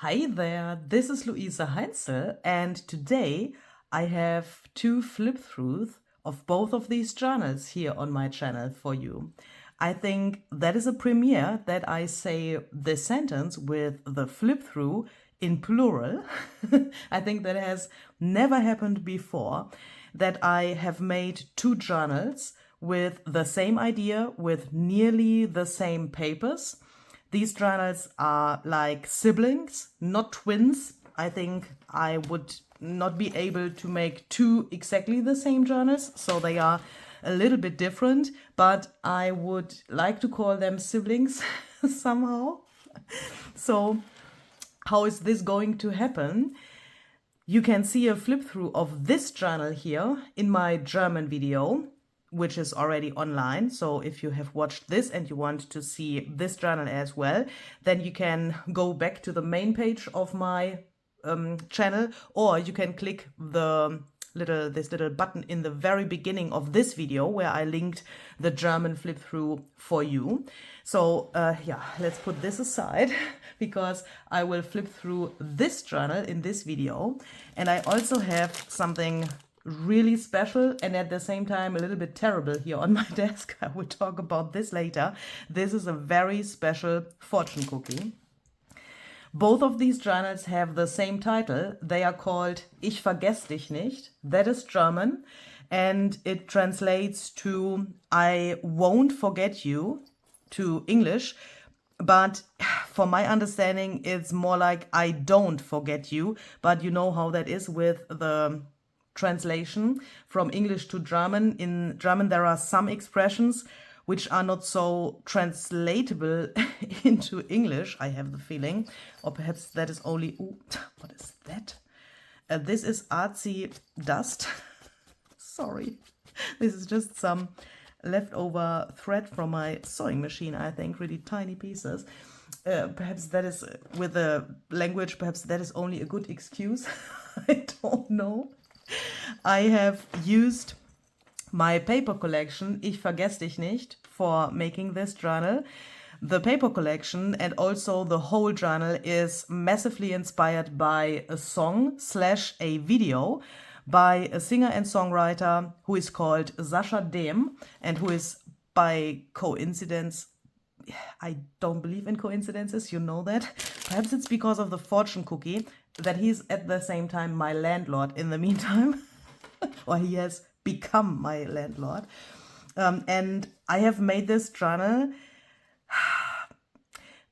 Hi there, this is Luise Heinzl, and today I have two flip-throughs of both of these journals here on my channel for you. I think that is a premiere that I say this sentence with the flip-through in plural. I think that has never happened before, that I have made two journals with the same idea, with nearly the same papers. These journals are like siblings, not twins. I think I would not be able to make two exactly the same journals, so they are a little bit different, but I would like to call them siblings somehow. So how is this going to happen? You can see a flip through of this journal here in my German video, which is already online. So if you have watched this and you want to see this journal as well, then you can go back to the main page of my channel, or you can click this little button in the very beginning of this video where I linked the German flip through for you. So yeah, let's put this aside because I will flip through this journal in this video. And I also have something really special and at the same time a little bit terrible here on my desk. I will talk about this later. This is a very special fortune cookie. Both of these journals have the same title. They are called Ich vergesse dich nicht. That is German, and it translates to I won't forget you to English. But for my understanding, it's more like I don't forget you. But you know how that is with the translation from English to German. In German, there are some expressions which are not so translatable into English, I have the feeling. Or perhaps that is only... Ooh, what is that? This is artsy dust. Sorry. This is just some leftover thread from my sewing machine, I think. Really tiny pieces. Perhaps that is, with the language, perhaps that is only a good excuse. I don't know. I have used my paper collection, Ich vergesse dich nicht, for making this journal. The paper collection and also the whole journal is massively inspired by a song / a video by a singer and songwriter who is called Sascha Dem and who is, by coincidence, I don't believe in coincidences, you know that. Perhaps it's because of the fortune cookie that he's at the same time my landlord in the meantime. Or he has become my landlord. And I have made this journal.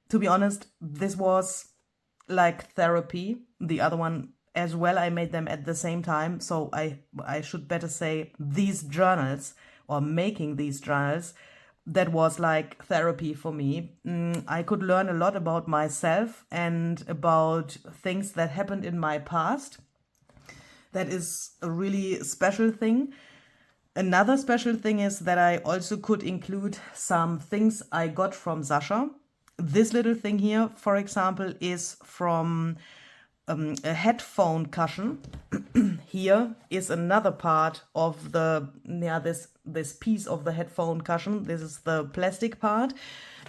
To be honest, this was like therapy. The other one as well, I made them at the same time. So I should better say these journals, or making these journals, that was like therapy for me. I could learn a lot about myself and about things that happened in my past. That is a really special thing. Another special thing is that I also could include some things I got from Sascha. This little thing here, for example, is from a headphone cushion. Here is another part of the this piece of the headphone cushion. This is the plastic part,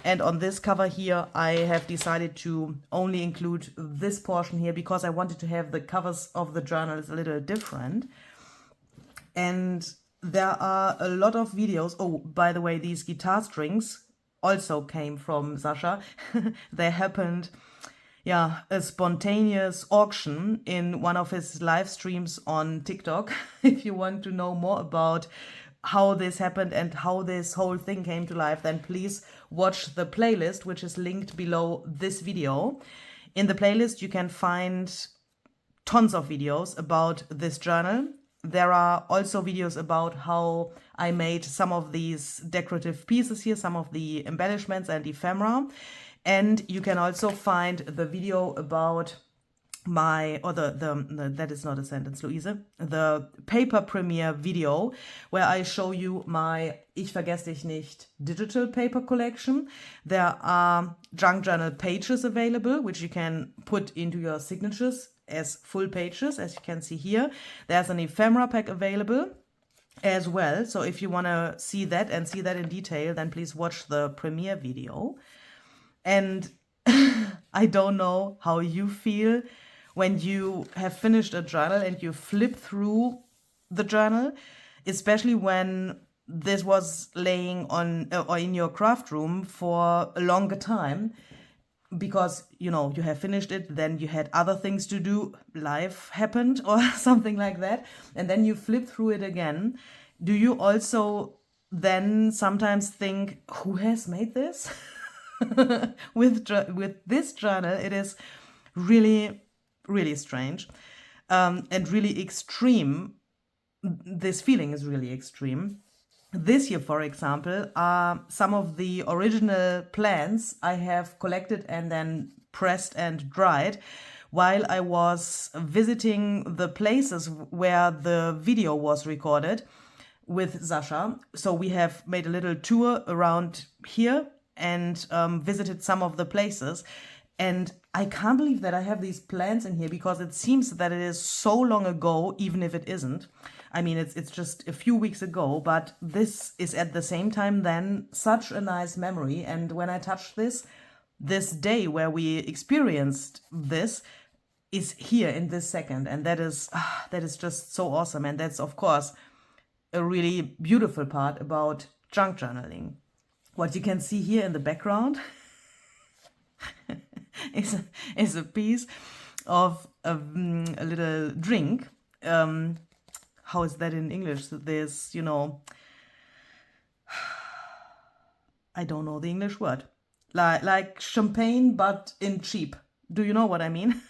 and on this cover here I have decided to only include this portion here because I wanted to have the covers of the journals a little different. And there are a lot of videos. Oh, by the way, these guitar strings also came from Sascha. They happened, yeah, a spontaneous auction in one of his live streams on TikTok. If you want to know more about how this happened and how this whole thing came to life, then please watch the playlist, which is linked below this video. In the playlist, you can find tons of videos about this journal. There are also videos about how I made some of these decorative pieces here, some of the embellishments and ephemera. And you can also find the video about my, or that is not a sentence, Luise, the paper premiere video where I show you my Ich vergesse dich nicht digital paper collection. There are junk journal pages available, which you can put into your signatures as full pages, as you can see here. There's an ephemera pack available as well. So if you want to see that and see that in detail, then please watch the premiere video. And I don't know how you feel when you have finished a journal and you flip through the journal, especially when this was laying on or in your craft room for a longer time, because you know you have finished it, then you had other things to do, life happened or something like that, and then you flip through it again. Do you also then sometimes think, who has made this? With this journal, it is really, really strange, and really extreme. This feeling is really extreme. This year, for example, are some of the original plants I have collected and then pressed and dried while I was visiting the places where the video was recorded with Sasha. So we have made a little tour around here and visited some of the places. And I can't believe that I have these plants in here, because it seems that it is so long ago, even if it isn't. I mean, it's just a few weeks ago, but this is at the same time then such a nice memory. And when I touch this day where we experienced this is here in this second. And that is just so awesome. And that's, of course, a really beautiful part about junk journaling. What you can see here in the background is a piece of a little drink. How is that in English? There's, you know, I don't know the English word. Like champagne, but in cheap. Do you know what I mean?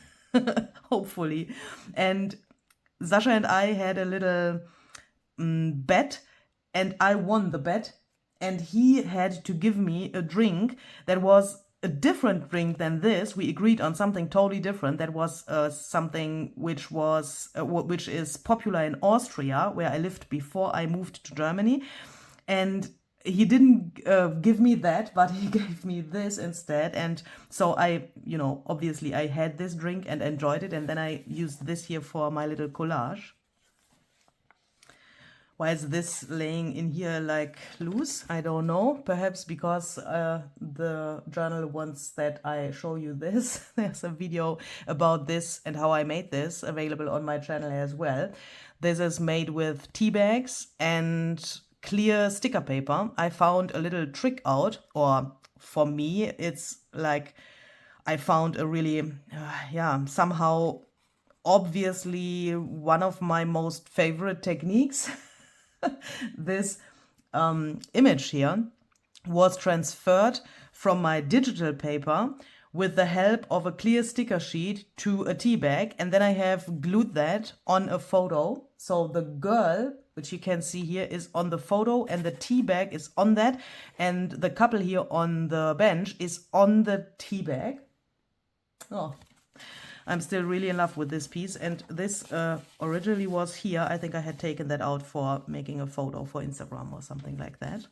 Hopefully. And Sasha and I had a little bet, and I won the bet. And he had to give me a drink that was a different drink than this. We agreed on something totally different. That was something which is popular in Austria, where I lived before I moved to Germany. And he didn't give me that, but he gave me this instead. And so I, you know, obviously I had this drink and enjoyed it. And then I used this here for my little collage. Why is this laying in here like loose? I don't know. Perhaps because the journal wants that I show you this. There's a video about this and how I made this available on my channel as well. This is made with tea bags and clear sticker paper. I found a little trick out, or for me, it's like I found a really, somehow obviously one of my most favorite techniques. This image here was transferred from my digital paper with the help of a clear sticker sheet to a tea bag, and then I have glued that on a photo. So the girl, which you can see here, is on the photo, and the tea bag is on that, and the couple here on the bench is on the tea bag. Oh, I'm still really in love with this piece, and this originally was here. I think I had taken that out for making a photo for Instagram or something like that.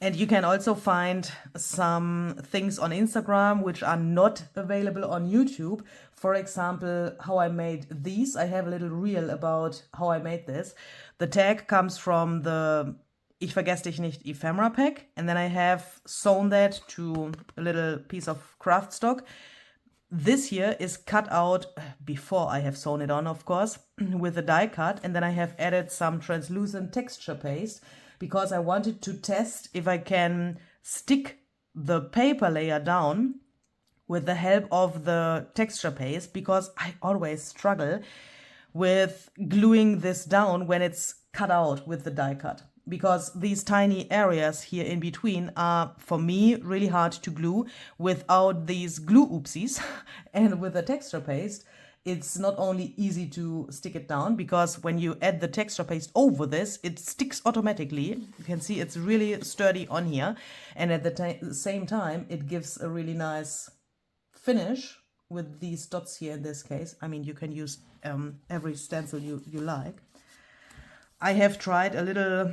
And you can also find some things on Instagram which are not available on YouTube. For example, how I made these. I have a little reel about how I made this. The tag comes from the Ich Vergesse Dich Nicht ephemera pack, and then I have sewn that to a little piece of craft stock. This here is cut out before I have sewn it on, of course, with a die cut, and then I have added some translucent texture paste because I wanted to test if I can stick the paper layer down with the help of the texture paste, because I always struggle with gluing this down when it's cut out with the die cut, because these tiny areas here in between are, for me, really hard to glue without these glue oopsies. And with the texture paste, it's not only easy to stick it down, because when you add the texture paste over this, it sticks automatically. You can see it's really sturdy on here. And at the same time, it gives a really nice finish with these dots here in this case. I mean, you can use every stencil you like. I have tried a little,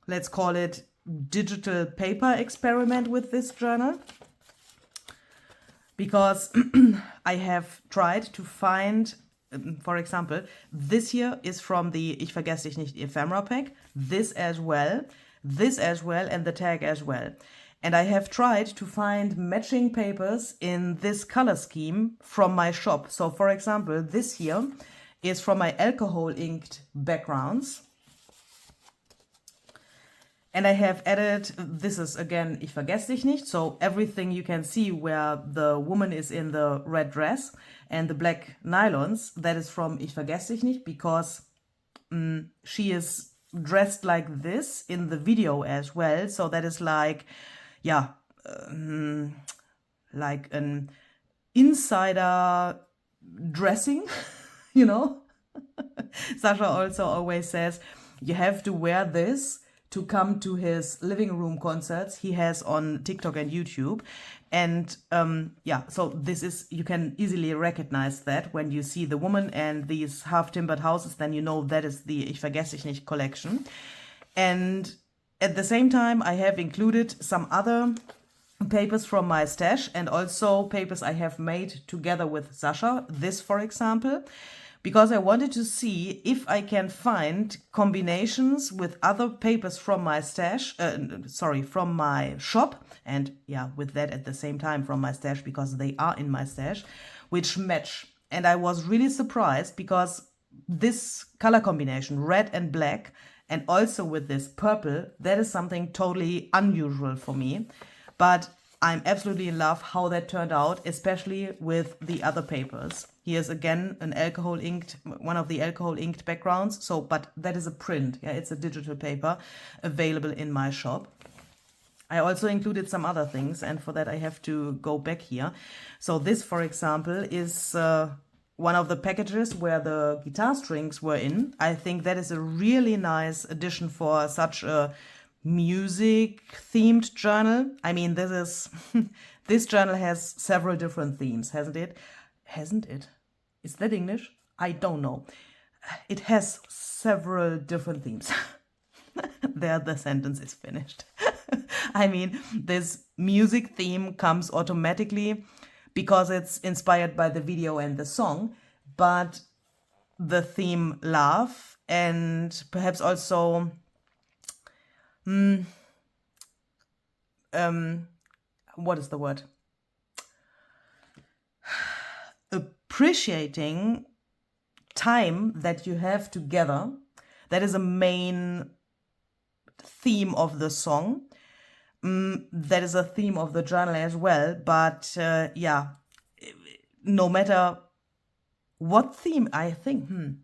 let's call it, digital paper experiment with this journal, because I have tried to find, for example, this here is from the Ich Vergesse Dich Nicht ephemera pack, this as well, and the tag as well. And I have tried to find matching papers in this color scheme from my shop. So for example, this here is from my alcohol inked backgrounds. And I have added, this is again, ich vergesse dich nicht. So everything you can see where the woman is in the red dress and the black nylons, that is from Ich vergesse dich nicht, because she is dressed like this in the video as well. So that is like, yeah, like an insider dressing, you know. Sasha also always says, you have to wear this to come to his living room concerts he has on TikTok and YouTube. And yeah, so this is, you can easily recognize that when you see the woman and these half-timbered houses, then you know that is the Ich vergesse dich nicht collection. And at the same time, I have included some other papers from my stash and also papers I have made together with Sasha. This, for example, because I wanted to see if I can find combinations with other papers from my stash, from my shop, and yeah, with that at the same time from my stash, because they are in my stash, which match. And I was really surprised because this color combination, red and black, and also with this purple, that is something totally unusual for me. But I'm absolutely in love how that turned out, especially with the other papers. Here's again an alcohol inked, one of the alcohol inked backgrounds. So, but that is a print. Yeah, it's a digital paper available in my shop. I also included some other things, and for that I have to go back here. So this, for example, is one of the packages where the guitar strings were in. I think that is a really nice addition for such a music themed journal. I mean, this is this journal has several different themes, hasn't it? Hasn't it? Is that English? I don't know. It has several different themes. There, the sentence is finished. I mean, this music theme comes automatically because it's inspired by the video and the song, but the theme love and perhaps also what is the word? Appreciating time that you have together. That is a main theme of the song. That is a theme of the journal as well. But yeah, no matter what theme, I think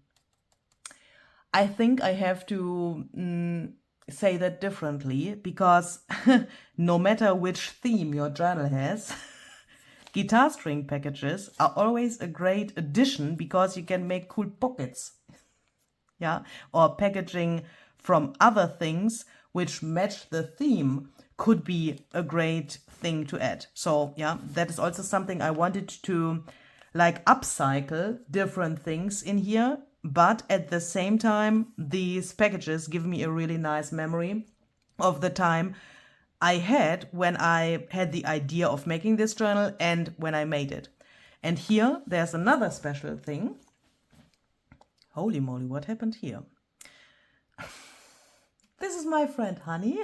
I have to say that differently, because no matter which theme your journal has, guitar string packages are always a great addition because you can make cool pockets. Yeah, or packaging from other things which match the theme could be a great thing to add. So yeah, that is also something I wanted to like upcycle different things in here. But at the same time, these packages give me a really nice memory of the time I had when I had the idea of making this journal and when I made it. And here, there's another special thing. Holy moly, what happened here? This is my friend Honey.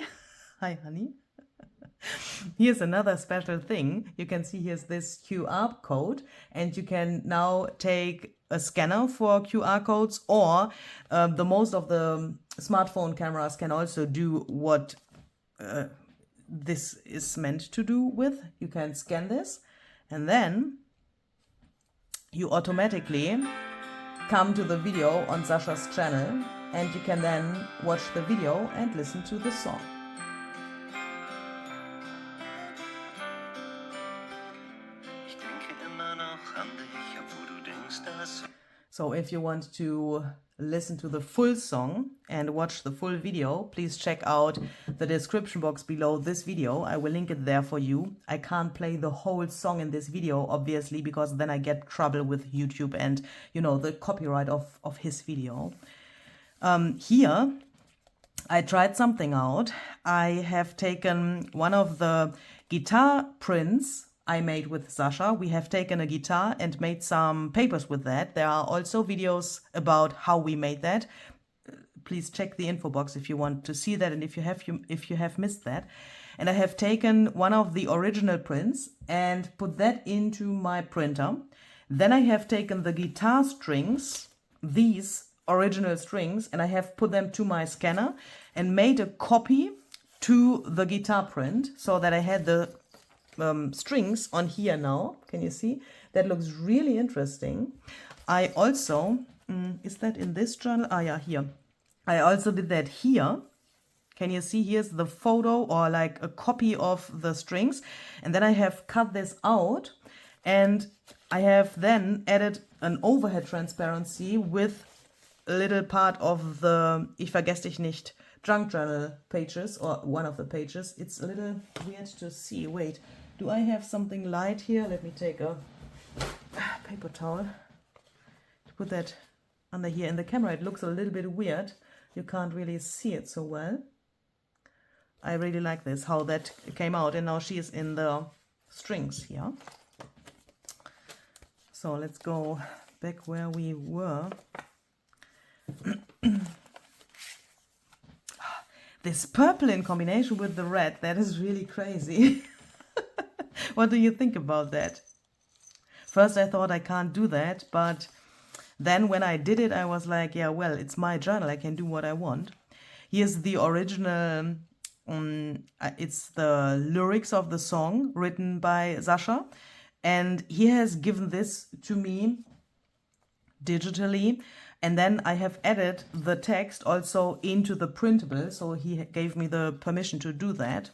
Hi, Honey. Here's another special thing. You can see here's this QR code, and you can now take a scanner for QR codes, or the most of the smartphone cameras can also do what this is meant to do with. You can scan this, and then you automatically come to the video on Sasha's channel, and you can then watch the video and listen to the song. So if you want to listen to the full song and watch the full video, please check out the description box below this video. I will link it there for you. I can't play the whole song in this video, obviously, because then I get trouble with YouTube and, you know, the copyright of his video. Here, I tried something out. I have taken one of the guitar prints I made with Sasha. We have taken a guitar and made some papers with that. There are also videos about how we made that. Please check the info box if you want to see that and if you have missed that. And I have taken one of the original prints and put that into my printer. Then I have taken the guitar strings, these original strings, and I have put them to my scanner and made a copy to the guitar print so that I had the strings on here now. Can you see? That looks really interesting. I also, is that in this journal? Ah, yeah, here. I also did that here. Can you see? Here's the photo or like a copy of the strings. And then I have cut this out and I have then added an overhead transparency with a little part of the "VERGESS DICH NICHT" junk journal pages, or one of the pages. It's a little weird to see. Wait, do I have something light here? Let me take a paper towel to put that under here. In the camera it looks a little bit weird. You can't really see it so well. I really like this, how that came out, and now she is in the strings here. So let's go back where we were. This purple in combination with the red, that is really crazy. What do you think about that? First I thought I can't do that, but then when I did it I was like, yeah, well, it's my journal, I can do what I want. Here's the original, it's the lyrics of the song written by Sasha, and he has given this to me digitally, and then I have added the text also into the printable, so he gave me the permission to do that.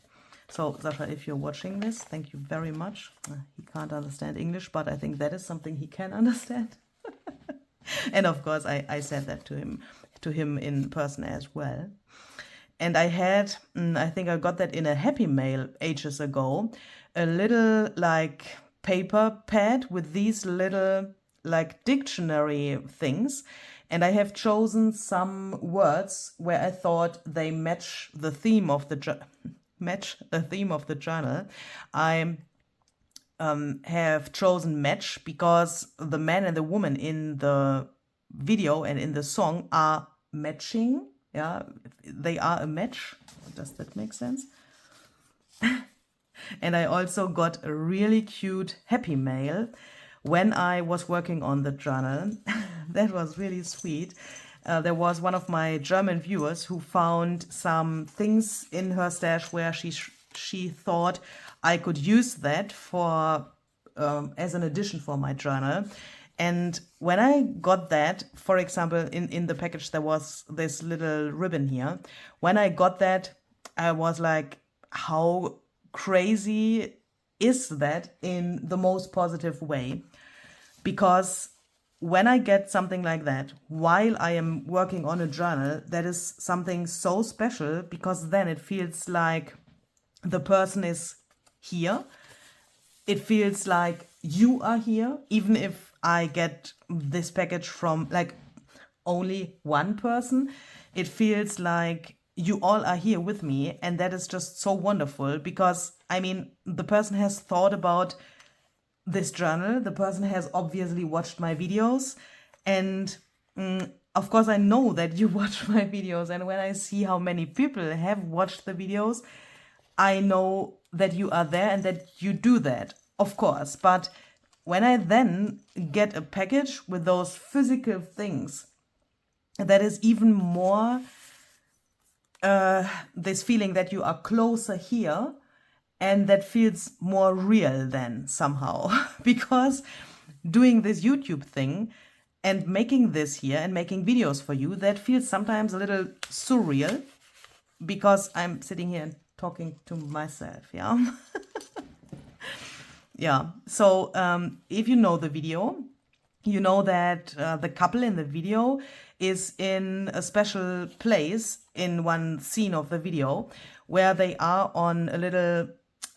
So Sasha, if you're watching this, thank you very much. He can't understand English, but I think that is something he can understand. And of course I said that to him in person as well. And I had, I think I got that in a Happy Mail ages ago, a little like paper pad with these little like dictionary things, and I have chosen some words where I thought they match the theme of the journal. I have chosen match because the man and the woman in the video and in the song are matching. Yeah, they are a match. Does that make sense? And I also got a really cute Happy Mail when I was working on the journal. That was really sweet. There was one of my German viewers who found some things in her stash where she thought I could use that for as an addition for my journal. And when I got that, for example, in the package there was this little ribbon here. When I got that, I was like, how crazy is that in the most positive way? Because when I get something like that while I am working on a journal, that is something so special, because then it feels like the person is here. It feels like you are here, even if I get this package from like only one person. It feels like you all are here with me, and that is just so wonderful, because I mean, the person has thought about this journal, the person has obviously watched my videos, and of course I know that you watch my videos, and when I see how many people have watched the videos, I know that you are there and that you do that, of course. But when I then get a package with those physical things, that is even more this feeling that you are closer here, and that feels more real then somehow. Because doing this YouTube thing and making this here and making videos for you, that feels sometimes a little surreal, because I'm sitting here and talking to myself, yeah. Yeah, so if you know the video, you know that the couple in the video is in a special place in one scene of the video where they are on a little,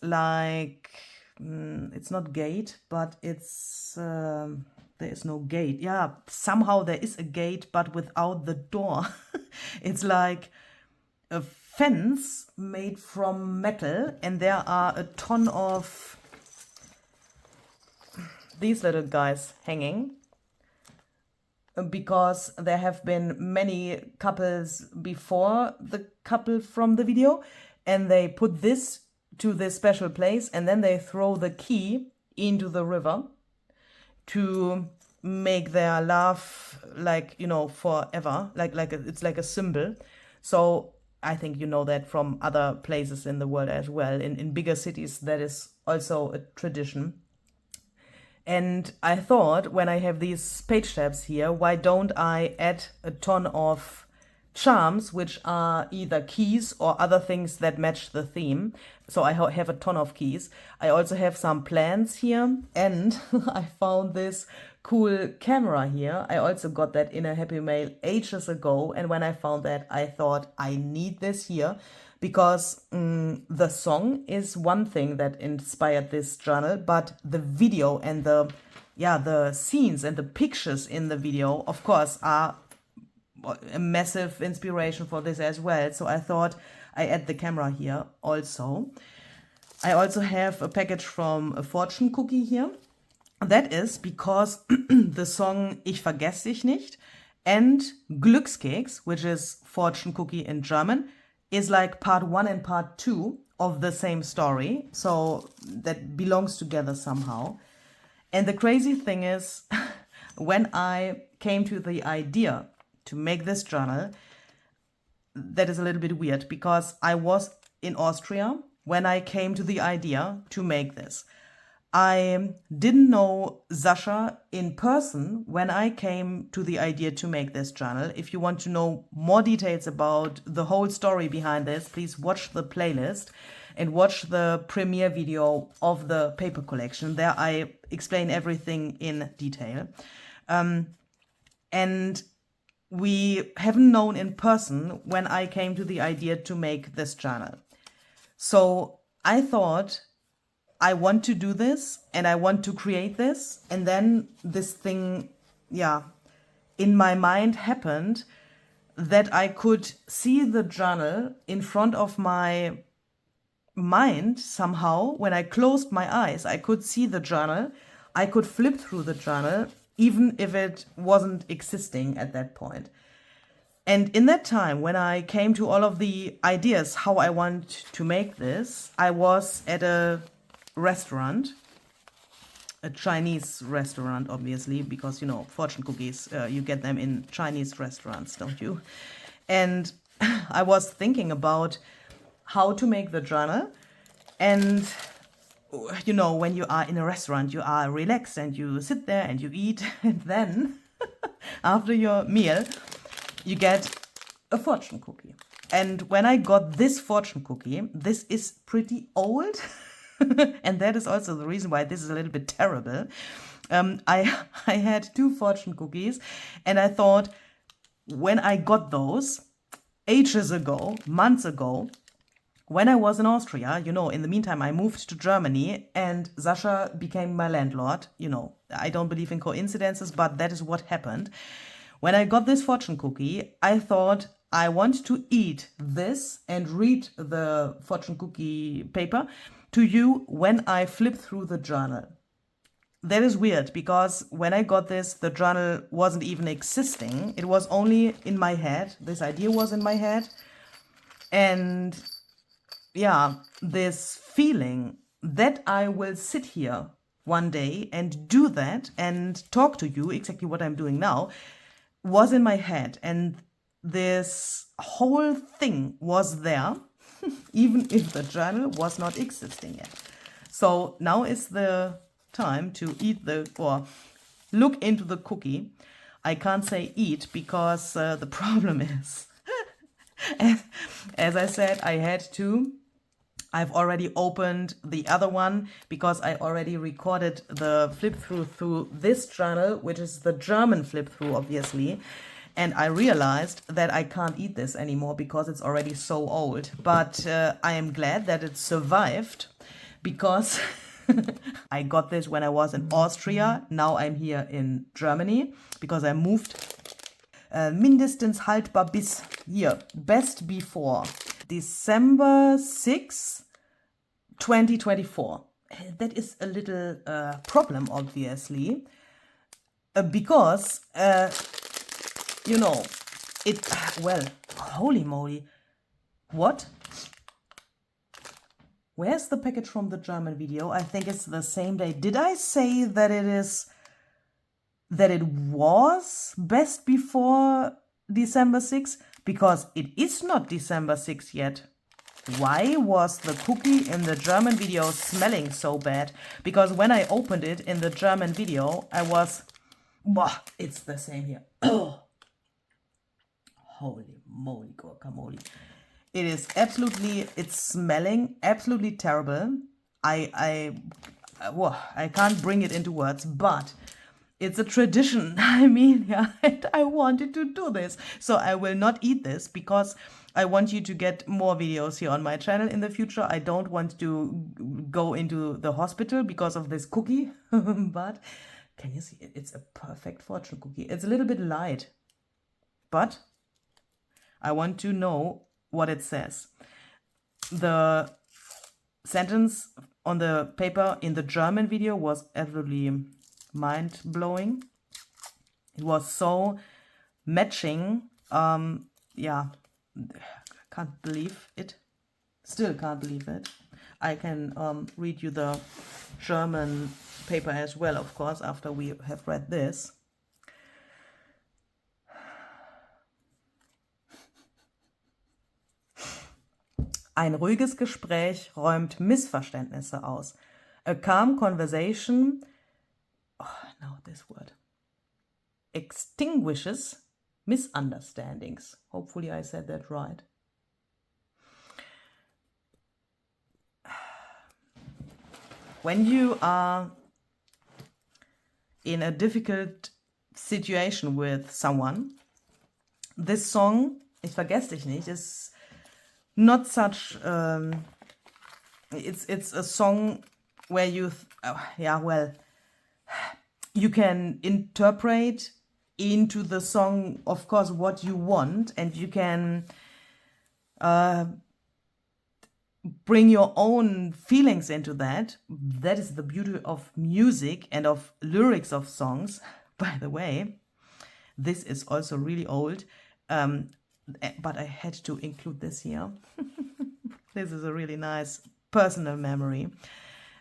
like, it's not gate, but it's, there is no gate. Yeah, somehow there is a gate, but without the door. It's like a fence made from metal, and there are a ton of these little guys hanging, because there have been many couples before the couple from the video, and they put this to this special place, and then they throw the key into the river to make their love, like, you know, forever, it's like a symbol. So I think you know that from other places in the world as well. In bigger cities, that is also a tradition. And I thought, when I have these page tabs here, why don't I add a ton of charms, which are either keys or other things that match the theme. So I have a ton of keys. I also have some plants here, and I found this cool camera here. I also got that in a Happy Mail ages ago, and when I found that, I thought I need this here, because the song is one thing that inspired this journal, but the video and the scenes and the pictures in the video, of course, are a massive inspiration for this as well. So I thought I add the camera here also. I also have a package from a fortune cookie here. That is because the song Ich vergesse dich nicht and Glückskeks, which is fortune cookie in German, is like part 1 and part 2 of the same story. So that belongs together somehow. And the crazy thing is, when I came to the idea to make this journal, that is a little bit weird, because I was in Austria when I came to the idea to make this. I didn't know Sasha in person when I came to the idea to make this journal. If you want to know more details about the whole story behind this, please watch the playlist and watch the premiere video of the paper collection. There I explain everything in detail. And we haven't known in person when I came to the idea to make this journal. So I thought, I want to do this and I want to create this. And then this thing, in my mind happened, that I could see the journal in front of my mind somehow. When I closed my eyes, I could see the journal. I could flip through the journal, even if it wasn't existing at that point. And in that time, when I came to all of the ideas how I want to make this, I was at a restaurant, a Chinese restaurant, obviously, because, you know, fortune cookies, you get them in Chinese restaurants, don't you? And I was thinking about how to make the journal. And, you know, when you are in a restaurant, you are relaxed and you sit there and you eat. And then, after your meal, you get a fortune cookie. And when I got this fortune cookie, this is pretty old. And that is also the reason why this is a little bit terrible. I had 2 fortune cookies, and I thought, when I got those ages ago, months ago, when I was in Austria, you know, in the meantime, I moved to Germany and Sasha became my landlord. You know, I don't believe in coincidences, but that is what happened. When I got this fortune cookie, I thought, I want to eat this and read the fortune cookie paper to you when I flip through the journal. That is weird, because when I got this, the journal wasn't even existing. It was only in my head. This idea was in my head. And yeah, this feeling that I will sit here one day and do that and talk to you, exactly what I'm doing now, was in my head. And this whole thing was there, even if the journal was not existing yet. So now is the time to eat or look into the cookie. I can't say eat, because the problem is, as I said, I had 2. I've already opened the other one because I already recorded the flip through this journal, which is the German flip through, obviously. And I realized that I can't eat this anymore because it's already so old. But I am glad that it survived, because I got this when I was in Austria. Now I'm here in Germany because I moved. Mindestens haltbar bis hier, best before December 6, 2024. That is a little problem, obviously, because you know, well, holy moly, what? Where's the package from the German video? I think it's the same day. Did I say that it was best before December 6th? Because it is not December 6th yet. Why was the cookie in the German video smelling so bad? Because when I opened it in the German video, I was... Bah, it's the same here. Oh. Holy moly, guacamole. It is absolutely, it's smelling absolutely terrible. I can't bring it into words, but it's a tradition. I mean, yeah, and I wanted to do this. So I will not eat this because I want you to get more videos here on my channel in the future. I don't want to go into the hospital because of this cookie. But can you see it? It's a perfect fortune cookie. It's a little bit light, but I want to know what it says. The sentence on the paper in the German video was absolutely mind-blowing. It was so matching. Yeah, can't believe it. Still can't believe it. I can read you the German paper as well, of course, after we have read this. Ein ruhiges Gespräch räumt Missverständnisse aus. A calm conversation, now this word, extinguishes misunderstandings. Hopefully I said that right. When you are in a difficult situation with someone, this song, Ich vergesse dich nicht, is not such, it's a song where you, you can interpret into the song, of course, what you want, and you can bring your own feelings into that. That is the beauty of music and of lyrics of songs. By the way, this is also really old, but I had to include this here. This is a really nice personal memory.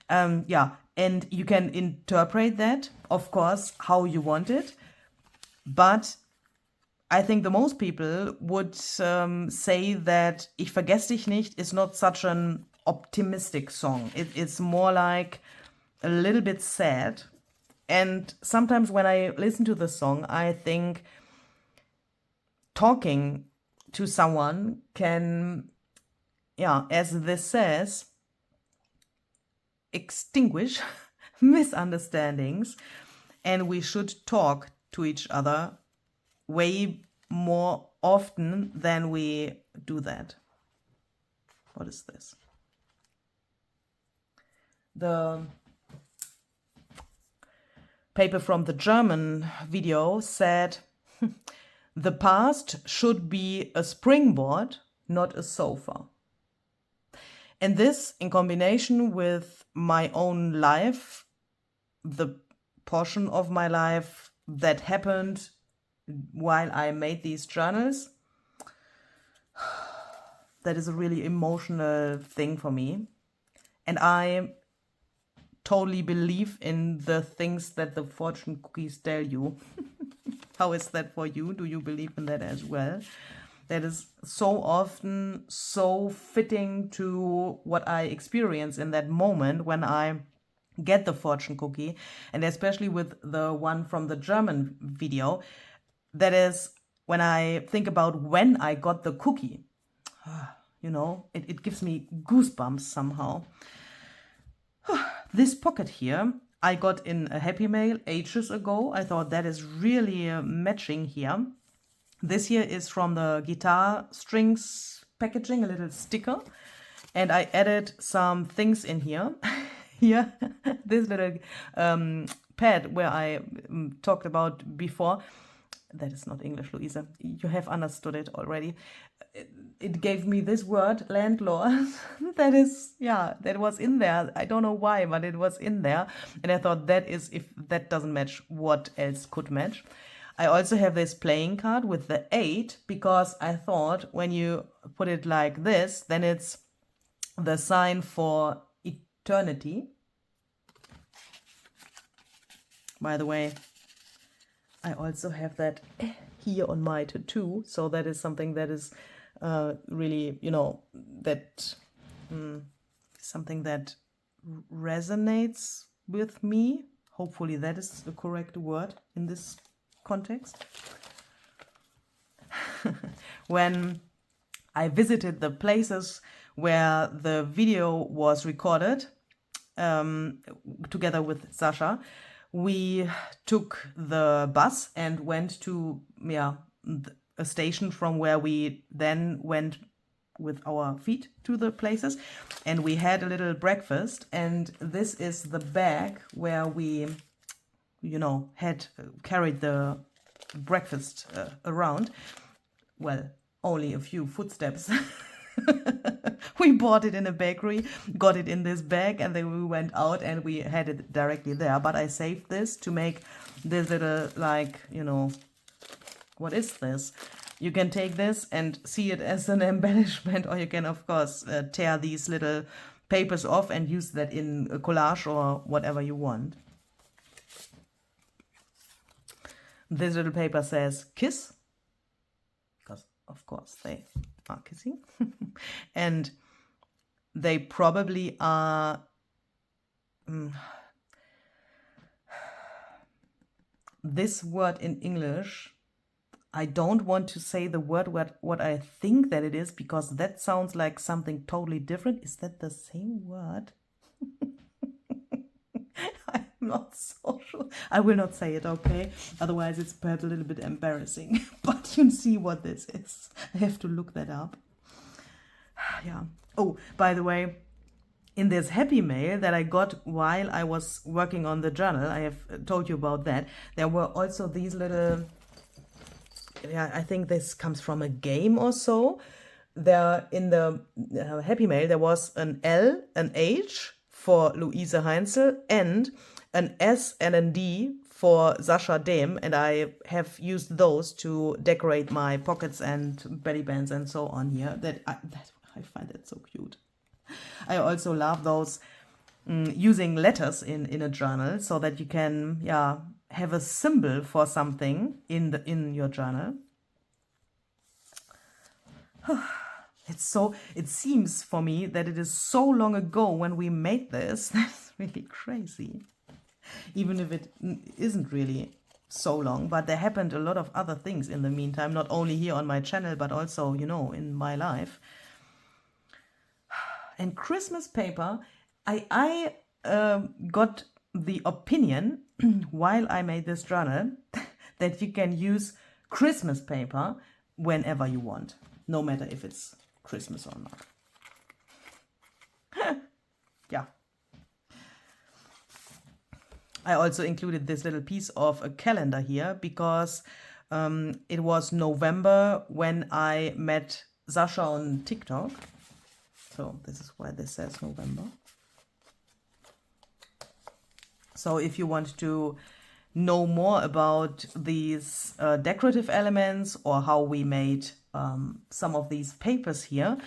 Yeah, and you can interpret that, of course, how you want it. But I think the most people would say that Ich vergesse dich nicht is not such an optimistic song. It's more like a little bit sad. And sometimes when I listen to the song, I think talking to someone can, as this says, extinguish misunderstandings, and we should talk to each other way more often than we do that. What is this? The paper from the German video said, the past should be a springboard, not a sofa. And this, in combination with my own life, the portion of my life that happened while I made these journals, that is a really emotional thing for me. And I totally believe in the things that the fortune cookies tell you. How is that for you? Do you believe in that as well? That is so often so fitting to what I experience in that moment when I get the fortune cookie, and especially with the one from the German video. That is when I think about when I got the cookie. You know, it gives me goosebumps somehow. This pocket here, I got in a Happy Mail ages ago. I thought that is really matching here. This here is from the guitar strings packaging, a little sticker. And I added some things in here. Here, this little pad where I talked about before. That is not English, Luise. You have understood it already. It gave me this word, landlord. That is, that was in there. I don't know why, but it was in there. And I thought that is, if that doesn't match, what else could match? I also have this playing card with the 8, because I thought when you put it like this, then it's the sign for eternity. By the way, I also have that here on my tattoo, so that is something that is really, you know, that something that resonates with me. Hopefully that is the correct word in this context. When I visited the places where the video was recorded together with Sasha, we took the bus and went to a station from where we then went with our feet to the places, and we had a little breakfast. And this is the bag where we, you know, had carried the breakfast around. Well, only a few footsteps. We bought it in a bakery, got it in this bag, and then we went out and we had it directly there. But I saved this to make this little, like, you know, what is this? You can take this and see it as an embellishment, or you can, of course, tear these little papers off and use that in a collage or whatever you want. This little paper says kiss, because, of course, they are kissing. And they probably are this word in English, I don't want to say the word what I think that it is, because that sounds like something totally different. Is that the same word? I'm not so sure. I will not say it, okay? Otherwise it's perhaps a little bit embarrassing. But you see what this is. I have to look that up. Yeah. Oh, by the way, in this happy mail that I got while I was working on the journal, I have told you about that, there were also these little, yeah, I think this comes from a game or so. There in the happy mail, there was an L, an H for Luise Heinzl, and an S and an D for Sascha Dehm, and I have used those to decorate my pockets and belly bands and so on here. I find that so cute. I also love those using letters in a journal, so that you can, yeah, have a symbol for something in your journal. It seems for me that it is so long ago when we made this. That's really crazy. Even if it isn't really so long, but there happened a lot of other things in the meantime, not only here on my channel, but also, you know, in my life. And Christmas paper, I got the opinion while I made this journal that you can use Christmas paper whenever you want, no matter if it's Christmas or not. Yeah. I also included this little piece of a calendar here because it was November when I met Sasha on TikTok. So this is why this says November. So if you want to know more about these decorative elements, or how we made some of these papers here,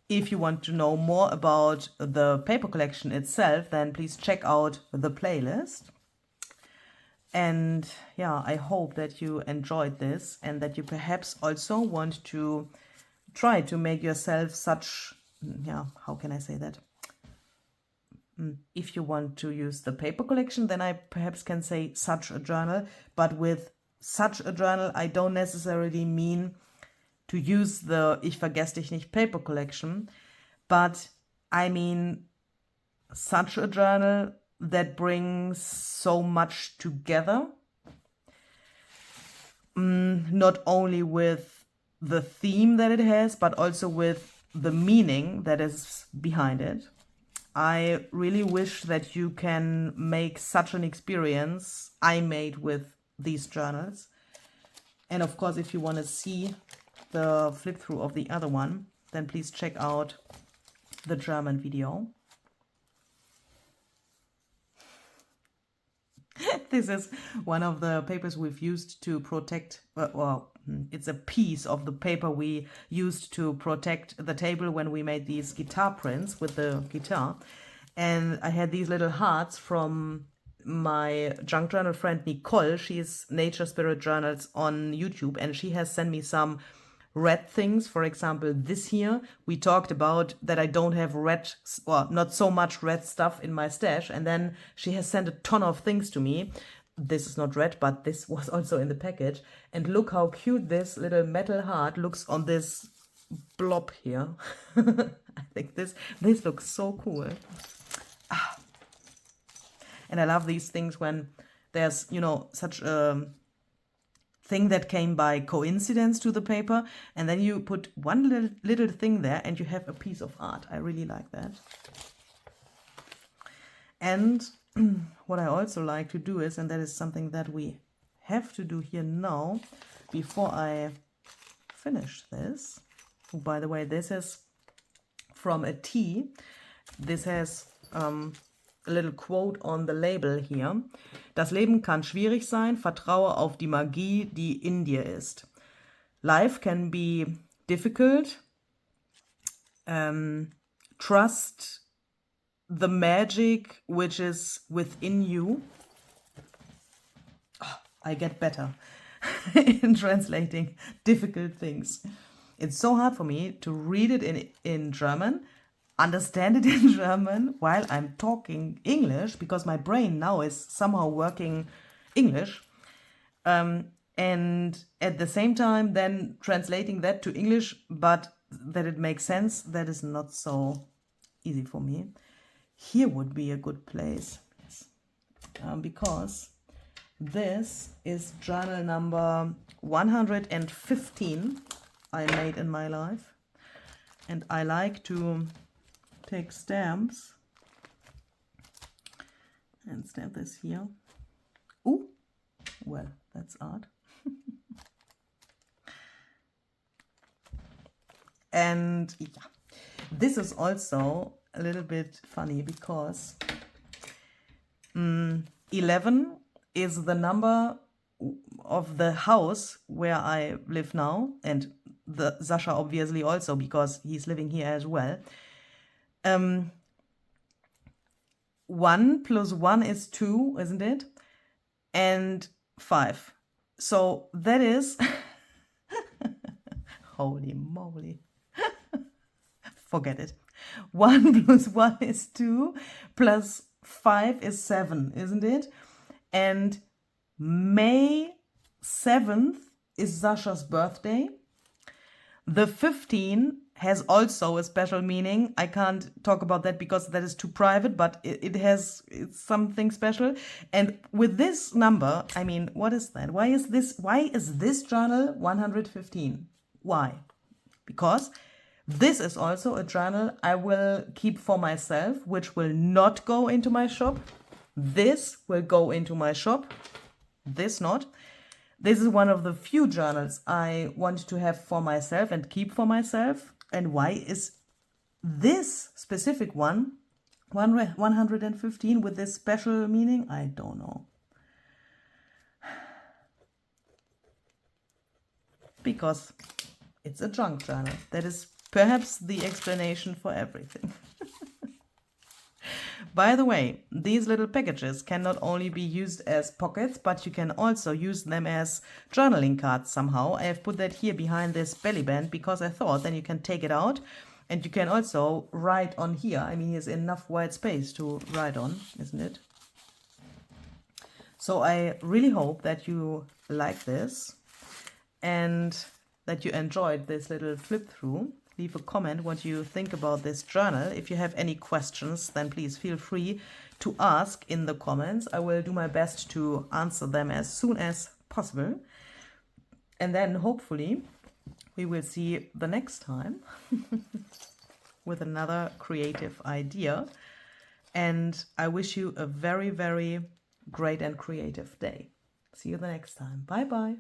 if you want to know more about the paper collection itself, then please check out the playlist. And yeah, I hope that you enjoyed this, and that you perhaps also want to try to make yourself such, yeah, how can I say that? If you want to use the paper collection, then I perhaps can say such a journal. But with such a journal, I don't necessarily mean to use the Ich vergess dich nicht paper collection, but I mean such a journal that brings so much together, not only with the theme that it has, but also with the meaning that is behind it. I really wish that you can make such an experience I made with these journals. And of course, if you want to see the flip through of the other one, then please check out the German video. This is one of the papers we've used to protect, it's a piece of the paper we used to protect the table when we made these guitar prints with the guitar. And I had these little hearts from my junk journal friend Nicole. She's Nature Spirit Journals on YouTube, and she has sent me some red things. For example, this here, we talked about that I don't have red, or not so much red stuff in my stash, and then she has sent a ton of things to me. This is not red, but this was also in the package. And look how cute this little metal heart looks on this blob here. I think this looks so cool. And I love these things when there's, you know, such a thing that came by coincidence to the paper, and then you put one little thing there and you have a piece of art. I really like that. And what I also like to do is, and that is something that we have to do here now before I finish this. Oh, by the way, this is from a tea. This has a little quote on the label here. Das Leben kann schwierig sein, vertraue auf die Magie, die in dir ist. Life can be difficult. Trust the magic which is within you. Oh, I get better in translating difficult things. It's so hard for me to read it in German, understand it in German while I'm talking English, because my brain now is somehow working English. And at the same time then translating that to English, but that it makes sense, that is not so easy for me. Here would be a good place, because this is journal number 115 I made in my life. And I like to take stamps and stamp this here. Ooh, well, that's art. And yeah, this is also a little bit funny because 11 is the number of the house where I live now, and the Sasha obviously also, because he's living here as well. 1 plus 1 is 2, isn't it? And 5. So that is holy moly. Forget it. 1 plus 1 is 2, plus 5 is 7, isn't it? And May 7th is Sasha's birthday. The 15 has also a special meaning. I can't talk about that because that is too private, but it's something special. And with this number, I mean, what is that? Why is this journal 115? Why? Because this is also a journal I will keep for myself, which will not go into my shop. This will go into my shop. This not. This is one of the few journals I want to have for myself and keep for myself. And why is this specific one 115 with this special meaning? I don't know. Because it's a junk journal. That is perhaps the explanation for everything. By the way, these little packages can not only be used as pockets, but you can also use them as journaling cards somehow. I have put that here behind this belly band because I thought then you can take it out and you can also write on here. I mean, there's enough white space to write on, isn't it? So I really hope that you like this and that you enjoyed this little flip through. Leave a comment what you think about this journal. If you have any questions, then please feel free to ask in the comments. I will do my best to answer them as soon as possible. And then hopefully we will see the next time with another creative idea. And I wish you a very, very great and creative day. See you the next time. Bye bye.